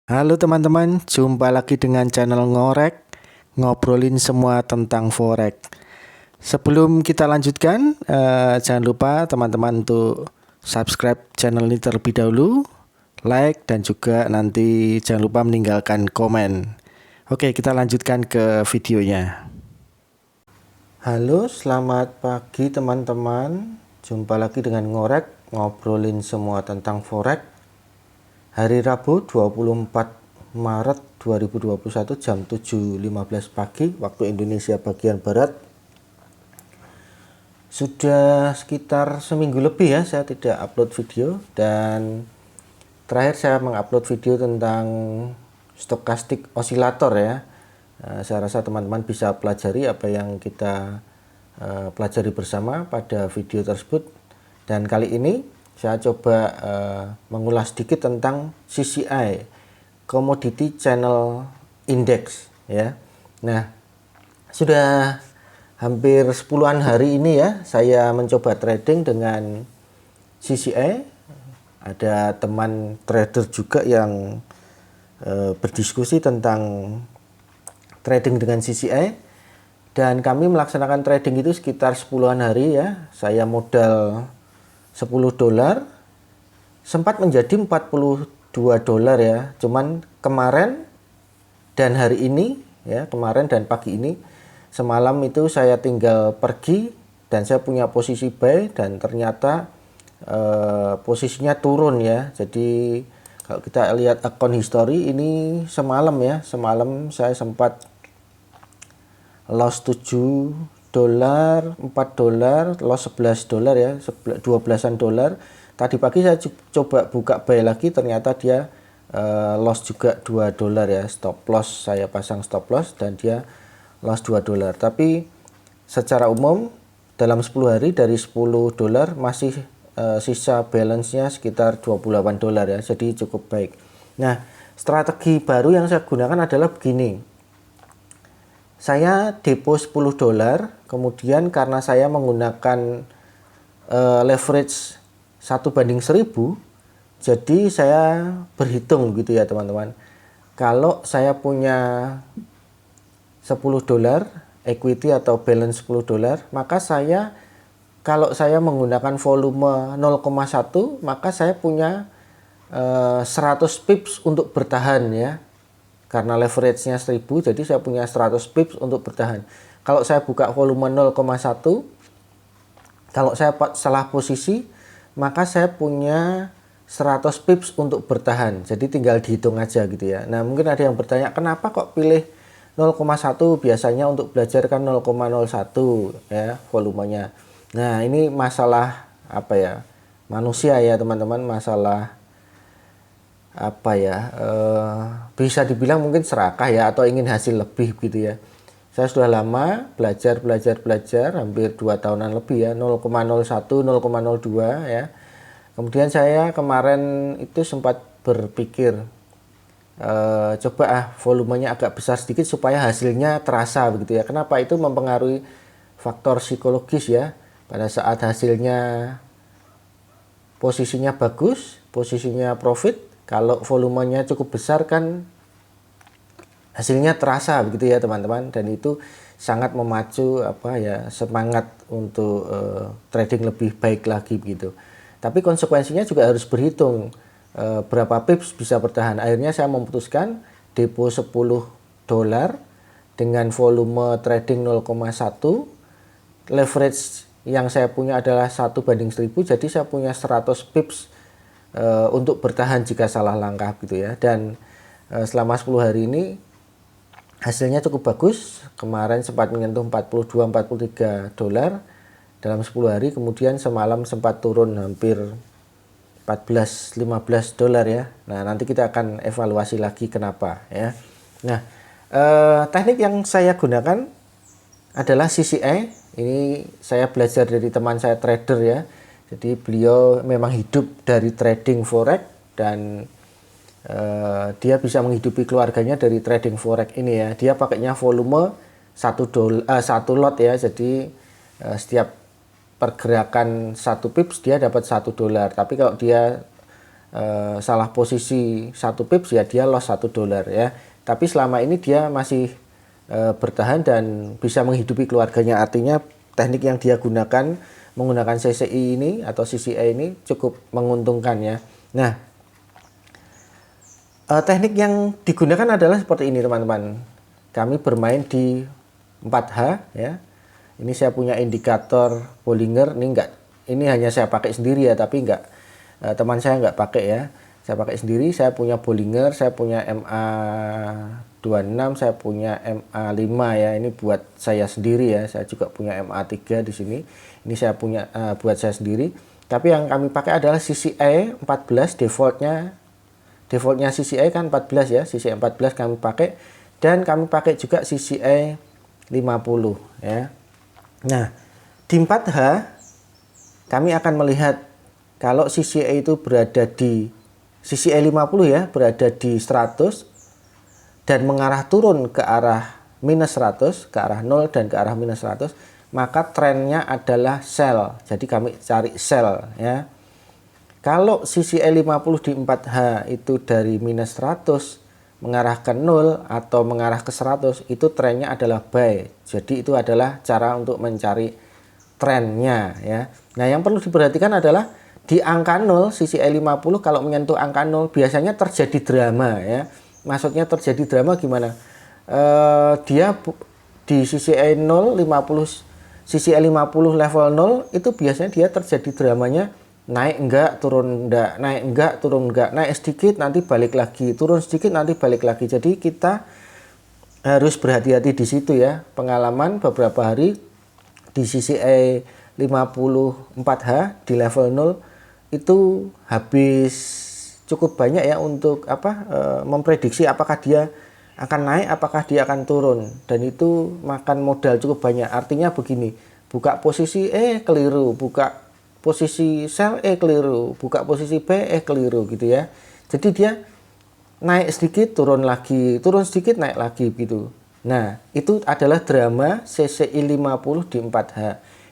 Halo teman-teman, jumpa lagi dengan channel Ngorek, ngobrolin semua tentang forex. Sebelum kita lanjutkan, jangan lupa teman-teman untuk subscribe channel ini terlebih dahulu, like dan juga nanti jangan lupa meninggalkan komen. Oke, kita lanjutkan ke videonya. Halo, selamat pagi teman-teman. Jumpa lagi dengan Ngorek, ngobrolin semua tentang forex. Hari Rabu 24 Maret 2021 jam 7.15 pagi waktu Indonesia bagian Barat. Sudah sekitar seminggu lebih ya saya tidak upload video, dan terakhir saya mengupload video tentang stokastik osilator ya. Saya rasa teman-teman bisa pelajari apa yang kita pelajari bersama pada video tersebut. Dan kali ini saya coba mengulas sedikit tentang CCI, Commodity Channel Index ya. Nah, sudah hampir 10-an hari ini ya saya mencoba trading dengan CCI. Ada teman trader juga yang berdiskusi tentang trading dengan CCI, dan kami melaksanakan trading itu sekitar 10-an hari ya. Saya modal $10, sempat menjadi $42 ya. Cuman kemarin dan hari ini ya, kemarin dan pagi ini, semalam itu saya tinggal pergi dan saya punya posisi buy, dan ternyata posisinya turun ya. Jadi kalau kita lihat account history ini semalam ya, semalam saya sempat loss $7, $4, loss $11 ya, $12. Tadi pagi saya coba buka buy lagi, ternyata dia loss juga $2 ya. Stop loss saya pasang stop loss dan dia loss $2. Tapi secara umum dalam 10 hari dari $10 masih sisa balance-nya sekitar $28 ya. Jadi cukup baik. Nah, strategi baru yang saya gunakan adalah begini. Saya depo $10, kemudian karena saya menggunakan leverage 1:1000, jadi saya berhitung gitu ya teman-teman. Kalau saya punya $10 equity atau balance $10, maka saya, kalau saya menggunakan volume 0,1, maka saya punya 100 pips untuk bertahan ya. Karena leverage-nya 1000, jadi saya punya 100 pips untuk bertahan. Kalau saya buka volume 0,1, kalau saya salah posisi, maka saya punya 100 pips untuk bertahan. Jadi tinggal dihitung aja gitu ya. Nah, mungkin ada yang bertanya, kenapa kok pilih 0,1? Biasanya untuk belajar kan 0,01 ya volumenya. Nah, ini masalah apa ya? Manusia ya teman-teman, masalah apa ya, bisa dibilang mungkin serakah ya, atau ingin hasil lebih gitu ya. Saya sudah lama belajar hampir 2 tahunan lebih ya, 0,01 0,02 ya. Kemudian saya kemarin itu sempat berpikir coba volumenya agak besar sedikit supaya hasilnya terasa begitu ya. Kenapa? Itu mempengaruhi faktor psikologis ya. Pada saat hasilnya posisinya bagus, posisinya profit, kalau volumenya cukup besar kan hasilnya terasa begitu ya teman-teman, dan itu sangat memacu apa ya, semangat untuk trading lebih baik lagi begitu. Tapi konsekuensinya juga harus berhitung berapa pips bisa bertahan. Akhirnya saya memutuskan depo $10 dengan volume trading 0,1, leverage yang saya punya adalah 1:1000, jadi saya punya 100 pips untuk bertahan jika salah langkah gitu ya. Dan selama 10 hari ini hasilnya cukup bagus. Kemarin sempat menyentuh $42-43 dalam 10 hari, kemudian semalam sempat turun hampir $14-15 ya. Nah, nanti kita akan evaluasi lagi kenapa ya. Nah, teknik yang saya gunakan adalah CCI. Ini saya belajar dari teman saya trader ya. Jadi beliau memang hidup dari trading forex, dan dia bisa menghidupi keluarganya dari trading forex ini ya. Dia pakainya volume 1 lot ya. Jadi setiap pergerakan 1 pips dia dapat $1. Tapi kalau dia salah posisi 1 pips ya dia loss $1 ya. Tapi selama ini dia masih bertahan dan bisa menghidupi keluarganya. Artinya teknik yang dia gunakan menggunakan CCI ini atau CCI ini cukup menguntungkan ya. Nah, teknik yang digunakan adalah seperti ini teman-teman. Kami bermain di 4H ya. Ini saya punya indikator Bollinger, ini hanya saya pakai sendiri ya, tapi teman saya nggak pakai ya. Saya pakai sendiri, saya punya Bollinger, saya punya MA26, saya punya MA5 ya. Ini buat saya sendiri ya. Saya juga punya MA3 di sini. Ini saya punya buat saya sendiri. Tapi yang kami pakai adalah CCI 14, defaultnya CCI kan 14 ya. CCI 14 kami pakai, dan kami pakai juga CCI 50 ya. Nah, di 4H kami akan melihat kalau CCI itu berada di CCI 50 ya, berada di 100 dan mengarah turun ke arah minus 100, ke arah 0 dan ke arah minus 100, maka trennya adalah sell. Jadi kami cari sell ya. Kalau CCI 50 di 4H itu dari minus 100 mengarah ke 0 atau mengarah ke 100, itu trennya adalah buy. Jadi itu adalah cara untuk mencari trennya ya. Nah, yang perlu diperhatikan adalah di angka 0, CCI 50 kalau menyentuh angka 0 biasanya terjadi drama ya. Maksudnya terjadi drama gimana? Dia di CCI 0, 50, CCI 50 level 0 itu biasanya dia terjadi dramanya naik enggak, turun enggak, naik enggak, turun enggak, naik sedikit nanti balik lagi, turun sedikit nanti balik lagi. Jadi kita harus berhati-hati di situ ya. Pengalaman beberapa hari di CCI 54H di level 0 itu habis cukup banyak ya untuk memprediksi apakah dia akan naik, apakah dia akan turun, dan itu makan modal cukup banyak. Artinya begini, buka posisi keliru, buka posisi sell keliru, buka posisi B keliru gitu ya. Jadi dia naik sedikit turun lagi, turun sedikit naik lagi gitu. Nah, itu adalah drama CCI 50 di 4H.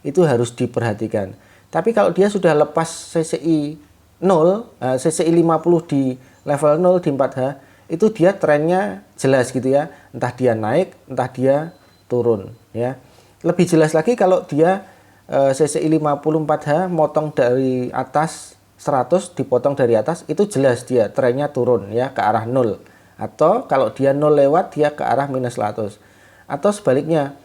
Itu harus diperhatikan. Tapi kalau dia sudah lepas CCI 0, CCI 50 di level 0 di 4H, itu dia trennya jelas gitu ya. Entah dia naik, entah dia turun ya. Lebih jelas lagi kalau dia CCI 54H motong dari atas 100, dipotong dari atas, itu jelas dia trennya turun ya ke arah 0. Atau kalau dia 0 lewat, dia ke arah minus 100. Atau sebaliknya,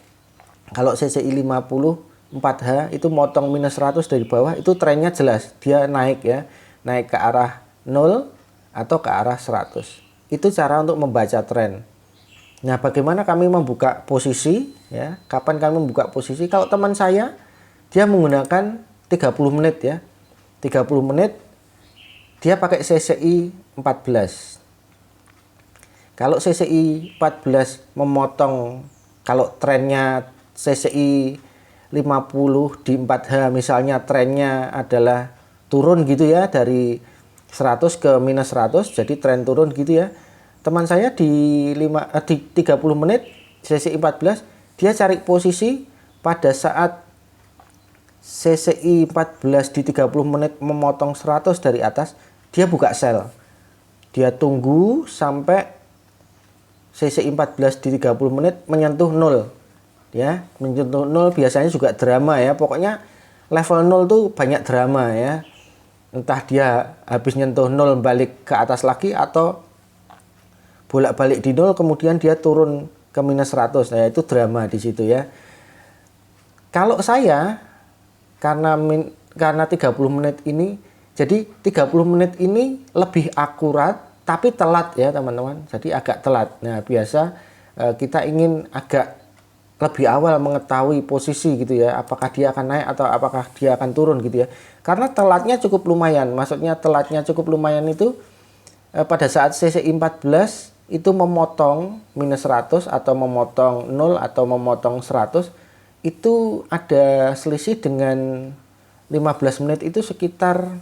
kalau CCI 54H itu motong minus 100 dari bawah, itu trennya jelas dia naik ya, naik ke arah 0 atau ke arah 100. Itu cara untuk membaca tren. Nah, bagaimana kami membuka posisi ya? Kapan kami membuka posisi? Kalau teman saya dia menggunakan 30 menit ya. 30 menit dia pakai CCI 14. Kalau CCI 14 memotong, kalau trennya CCI 50 di 4H misalnya trennya adalah turun gitu ya, dari 100 ke minus 100, jadi tren turun gitu ya. Teman saya di 30 menit CCI 14 dia cari posisi pada saat CCI 14 di 30 menit memotong 100 dari atas, dia buka sell. Dia tunggu sampai CCI 14 di 30 menit menyentuh 0. Ya, menyentuh 0 biasanya juga drama ya. Pokoknya level 0 tuh banyak drama ya. Entah dia habis nyentuh 0 balik ke atas lagi, atau bolak-balik di 0 kemudian dia turun ke minus 100. Nah, itu drama di situ ya. Kalau saya karena 30 menit ini, jadi 30 menit ini lebih akurat tapi telat ya teman-teman. Jadi agak telat. Nah, biasa kita ingin agak lebih awal mengetahui posisi gitu ya, apakah dia akan naik atau apakah dia akan turun gitu ya. Karena telatnya cukup lumayan. Maksudnya telatnya cukup lumayan itu pada saat CCI 14 itu memotong minus 100 atau memotong 0 atau memotong 100, itu ada selisih dengan 15 menit itu sekitar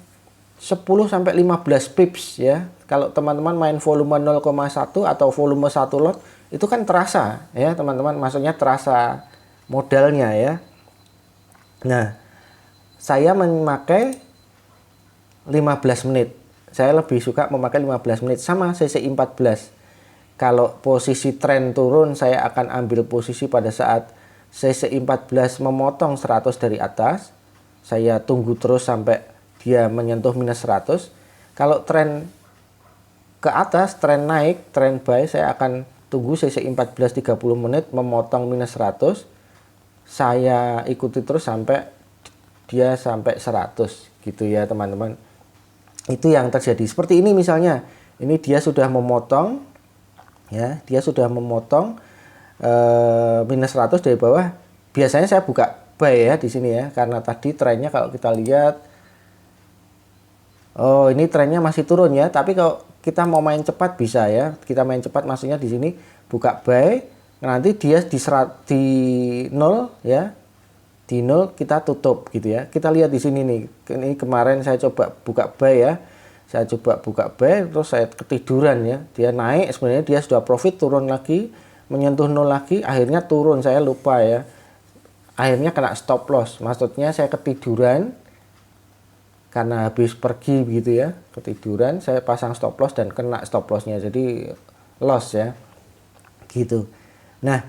10 sampai 15 pips ya. Kalau teman-teman main volume 0,1 atau volume 1 lot, itu kan terasa ya teman-teman, maksudnya terasa modalnya ya. Nah, saya memakai 15 menit. saya lebih suka memakai 15 menit sama CCI 14. Kalau posisi tren turun, saya akan ambil posisi pada saat CCI 14 memotong 100 dari atas. Saya tunggu terus sampai dia menyentuh minus 100. Kalau tren ke atas, tren naik, tren buy, saya akan tunggu CCI 14 30 menit memotong minus 100. Saya ikuti terus sampai dia sampai 100 gitu ya teman-teman. Itu yang terjadi. Seperti ini misalnya. Ini dia sudah memotong ya, dia sudah memotong minus 100 dari bawah. Biasanya saya buka buy ya di sini ya, karena tadi trennya kalau kita lihat, oh ini trennya masih turun ya. Tapi kalau kita mau main cepat bisa ya, kita main cepat maksudnya di sini buka buy, nanti dia di 0 ya, di 0 kita tutup gitu ya. Kita lihat di sini nih, ini kemarin saya coba buka buy ya. Saya coba buka buy, terus saya ketiduran ya. Dia naik, sebenarnya dia sudah profit, turun lagi, menyentuh 0 lagi, akhirnya turun, saya lupa ya. Akhirnya kena stop loss. Maksudnya saya ketiduran karena habis pergi begitu ya. Ketiduran, saya pasang stop loss dan kena stop lossnya. Jadi loss ya. Gitu. Nah,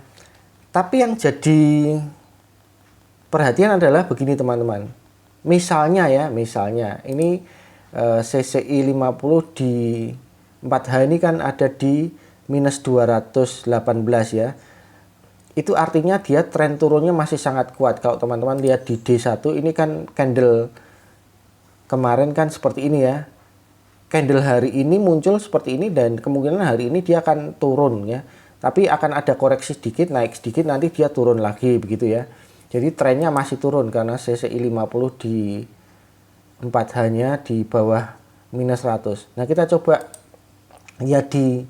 tapi yang jadi perhatian adalah begini teman-teman. Misalnya ya, misalnya ini CCI 50 di 4H ini kan ada di minus 218 ya. Itu artinya dia tren turunnya masih sangat kuat. Kalau teman-teman lihat di D1 ini kan candle kemarin kan seperti ini ya. Candle hari ini muncul seperti ini dan kemungkinan hari ini dia akan turun ya. Tapi akan ada koreksi sedikit, naik sedikit, nanti dia turun lagi begitu ya. Jadi trennya masih turun karena CCI 50 di 4H-nya di bawah minus 100. Nah, kita coba lihat di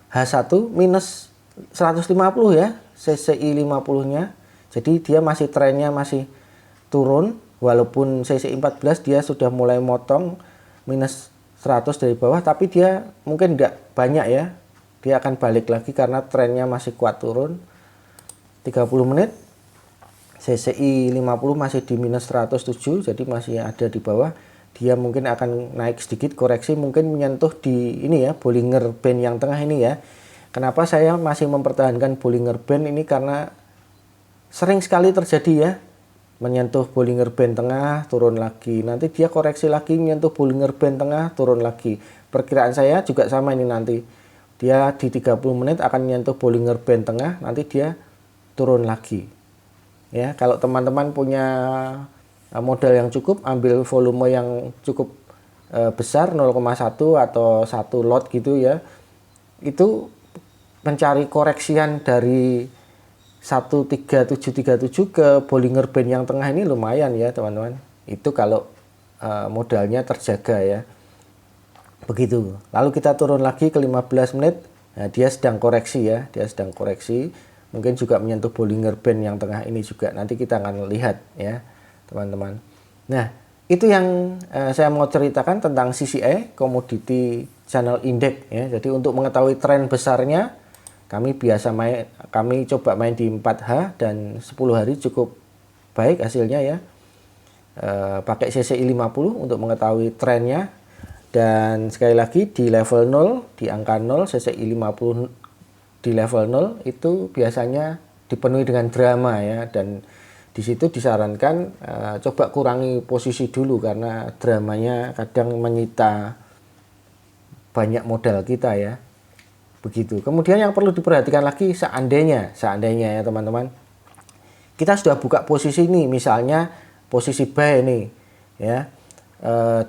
H1 minus 150 ya, CCI 50-nya. Jadi dia masih trennya masih turun, walaupun CCI 14 dia sudah mulai motong minus 100 dari bawah, tapi dia mungkin tidak banyak ya. Dia akan balik lagi karena trennya masih kuat turun. 30 menit CCI 50 masih di minus 107, jadi masih ada di bawah. Dia mungkin akan naik sedikit, koreksi mungkin menyentuh di ini ya, Bollinger Band yang tengah ini ya. Kenapa saya masih mempertahankan Bollinger Band ini? Karena sering sekali terjadi ya, menyentuh Bollinger Band tengah, turun lagi. Nanti dia koreksi lagi, menyentuh Bollinger Band tengah, turun lagi. Perkiraan saya juga sama ini nanti. Dia di 30 menit akan menyentuh Bollinger Band tengah, nanti dia turun lagi. Ya, kalau teman-teman punya modal yang cukup, ambil volume yang cukup besar 0,1 atau 1 lot gitu ya. Itu mencari koreksian dari 13737 ke Bollinger Band yang tengah ini lumayan ya, teman-teman. Itu kalau modalnya terjaga ya. Begitu. Lalu kita turun lagi ke 15 menit. Nah, dia sedang koreksi ya, dia sedang koreksi. Mungkin juga menyentuh Bollinger Band yang tengah ini juga. Nanti kita akan lihat ya, teman-teman. Nah, itu yang saya mau ceritakan tentang CCI, Commodity Channel Index ya. Jadi untuk mengetahui tren besarnya, kami coba main di 4H dan 10 hari cukup baik hasilnya ya. Pakai CCI 50 untuk mengetahui trennya. Dan sekali lagi di level 0, di angka 0, CCI 50 di level 0 itu biasanya dipenuhi dengan drama ya, dan di situ disarankan coba kurangi posisi dulu karena dramanya kadang menyita banyak modal kita ya. Begitu. Kemudian yang perlu diperhatikan lagi, seandainya ya teman-teman, kita sudah buka posisi ini, misalnya posisi buy ini ya,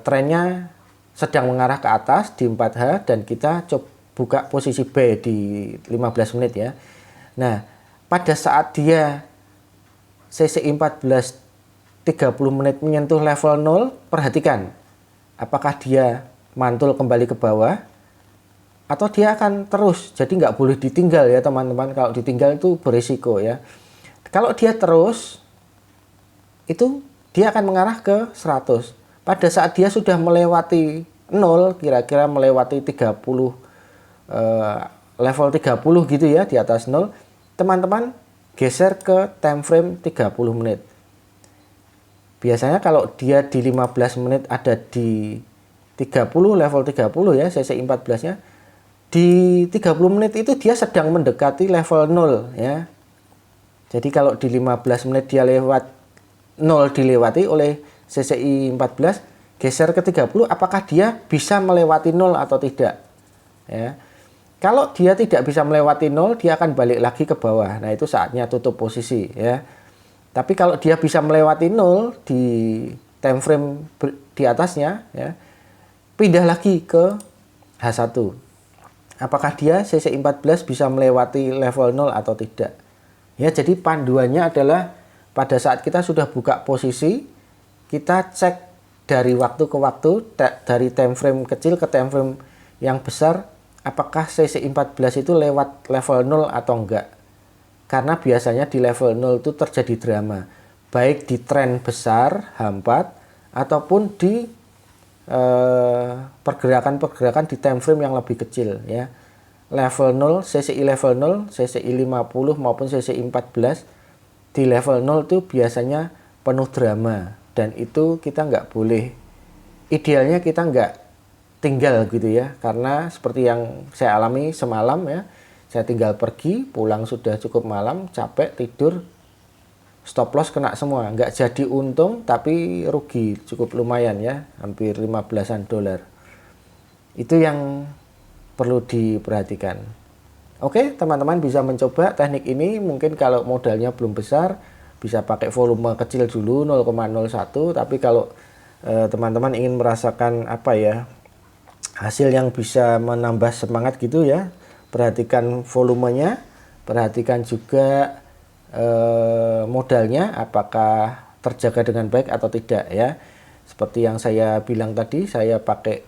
trennya sedang mengarah ke atas di 4H dan kita coba buka posisi buy di 15 menit ya. Nah, pada saat dia CCI 14 30 menit menyentuh level 0, perhatikan apakah dia mantul kembali ke bawah atau dia akan terus. Jadi nggak boleh ditinggal ya teman-teman. Kalau ditinggal itu berisiko ya. Kalau dia terus, itu dia akan mengarah ke 100. Pada saat dia sudah melewati 0, kira-kira melewati 30, level 30 gitu ya, di atas 0, teman-teman geser ke time frame 30 menit. Biasanya kalau dia di 15 menit ada di 30, level 30 ya, CCI 14-nya. Di 30 menit itu dia sedang mendekati level 0 ya. Jadi kalau di 15 menit dia lewat 0 dilewati oleh CCI 14, geser ke 30, apakah dia bisa melewati 0 atau tidak ya. Kalau dia tidak bisa melewati 0, dia akan balik lagi ke bawah. Nah, itu saatnya tutup posisi ya. Tapi kalau dia bisa melewati 0 di time frame di atasnya ya, pindah lagi ke H1. Apakah dia CCI 14 bisa melewati level 0 atau tidak? Ya, jadi panduannya adalah pada saat kita sudah buka posisi, kita cek dari waktu ke waktu, dari time frame kecil ke time frame yang besar, apakah CCI 14 itu lewat level 0 atau enggak. Karena biasanya di level 0 itu terjadi drama, baik di tren besar H4 ataupun di pergerakan-pergerakan di time frame yang lebih kecil ya. Level 0, CCI level 0, CCI 50 maupun CCI 14 di level 0 itu biasanya penuh drama, dan itu kita nggak boleh, idealnya kita nggak tinggal gitu ya, karena seperti yang saya alami semalam ya, saya tinggal pergi, pulang sudah cukup malam, capek, tidur, stop loss kena semua, nggak jadi untung tapi rugi cukup lumayan ya, hampir 15-an dolar. Itu yang perlu diperhatikan. Oke, teman-teman bisa mencoba teknik ini. Mungkin kalau modalnya belum besar, bisa pakai volume kecil dulu 0,01. Tapi kalau teman-teman ingin merasakan apa ya, hasil yang bisa menambah semangat gitu ya, perhatikan volumenya, perhatikan juga modalnya apakah terjaga dengan baik atau tidak ya. Seperti yang saya bilang tadi, saya pakai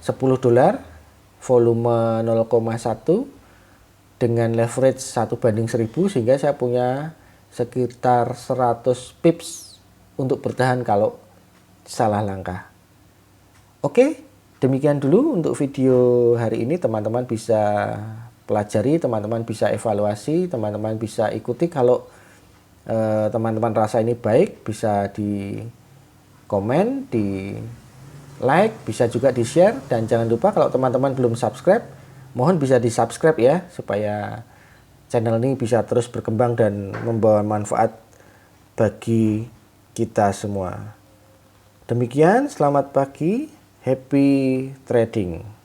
10 dolar, volume 0,1 dengan leverage 1/1000, sehingga saya punya sekitar 100 pips untuk bertahan kalau salah langkah. Oke, demikian dulu untuk video hari ini. Teman-teman bisa pelajari, teman-teman bisa evaluasi, teman-teman bisa ikuti. Kalau teman-teman rasa ini baik, bisa di komen, di like, bisa juga di share. Dan jangan lupa kalau teman-teman belum subscribe, mohon bisa di subscribe ya, supaya channel ini bisa terus berkembang dan membawa manfaat bagi kita semua. Demikian, selamat pagi, happy trading.